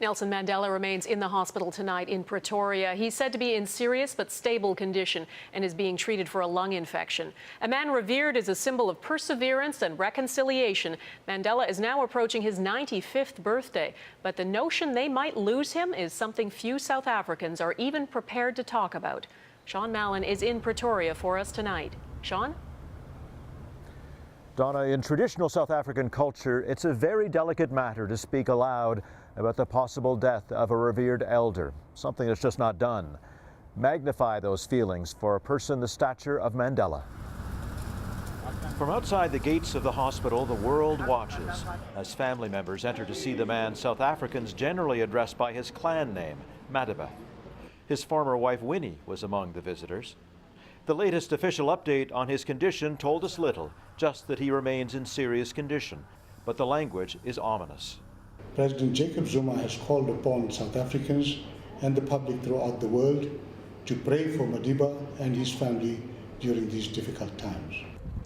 Nelson Mandela remains in the hospital tonight in Pretoria. He's said to be in serious but stable condition and is being treated for a lung infection. A man revered as a symbol of perseverance and reconciliation, Mandela is now approaching his 95th birthday. But the notion they might lose him is something few South Africans are even prepared to talk about. Sean Mallon is in Pretoria for us tonight. Sean? Donna, in traditional South African culture, it's a very delicate matter to speak aloud about the possible death of a revered elder, something that's just not done. Magnify those feelings for a person the stature of Mandela. From outside the gates of the hospital, the world watches as family members enter to see the man South Africans generally address by his clan name, Mandela. His former wife, Winnie, was among the visitors. The latest official update on his condition told us little, just that he remains in serious condition. But the language is ominous. President Jacob Zuma has called upon South Africans and the public throughout the world to pray for Madiba and his family during these difficult times.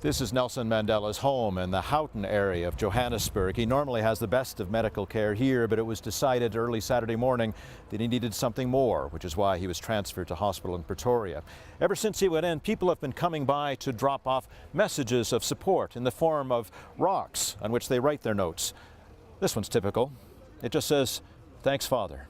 This is Nelson Mandela's home in the Houghton area of Johannesburg. He normally has the best of medical care here, but it was decided early Saturday morning that he needed something more, which is why he was transferred to hospital in Pretoria. Ever since he went in, people have been coming by to drop off messages of support in the form of rocks on which they write their notes. This one's typical. It just says, "Thanks, Father."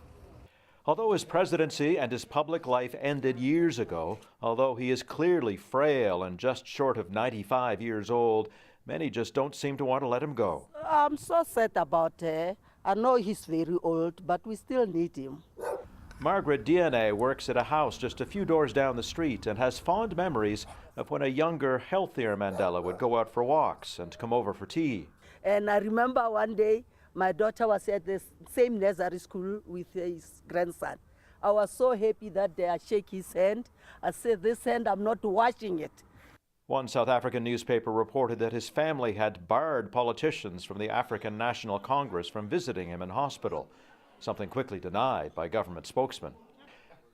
Although his presidency and his public life ended years ago, although he is clearly frail and just short of 95 years old, many just don't seem to want to let him go. I'm so sad about it. I know he's very old, but we still need him. Margaret DNA works at a house just a few doors down the street and has fond memories of when a younger, healthier Mandela would go out for walks and come over for tea. And I remember one day, my daughter was at the same nursery school with his grandson. I was so happy that day. I shake his hand. I said, "This hand, I'm not washing it." One South African newspaper reported that his family had barred politicians from the African National Congress from visiting him in hospital, something quickly denied by government spokesmen.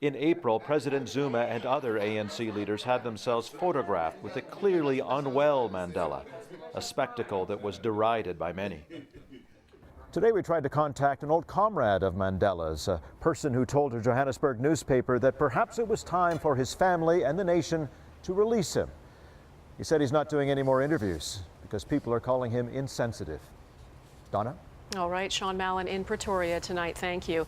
In April, President Zuma and other ANC leaders had themselves photographed with a clearly unwell Mandela, a spectacle that was derided by many. Today we tried to contact an old comrade of Mandela's, a person who told a Johannesburg newspaper that perhaps it was time for his family and the nation to release him. He said he's not doing any more interviews because people are calling him insensitive. Donna? All right, Sean Mallon in Pretoria tonight. Thank you.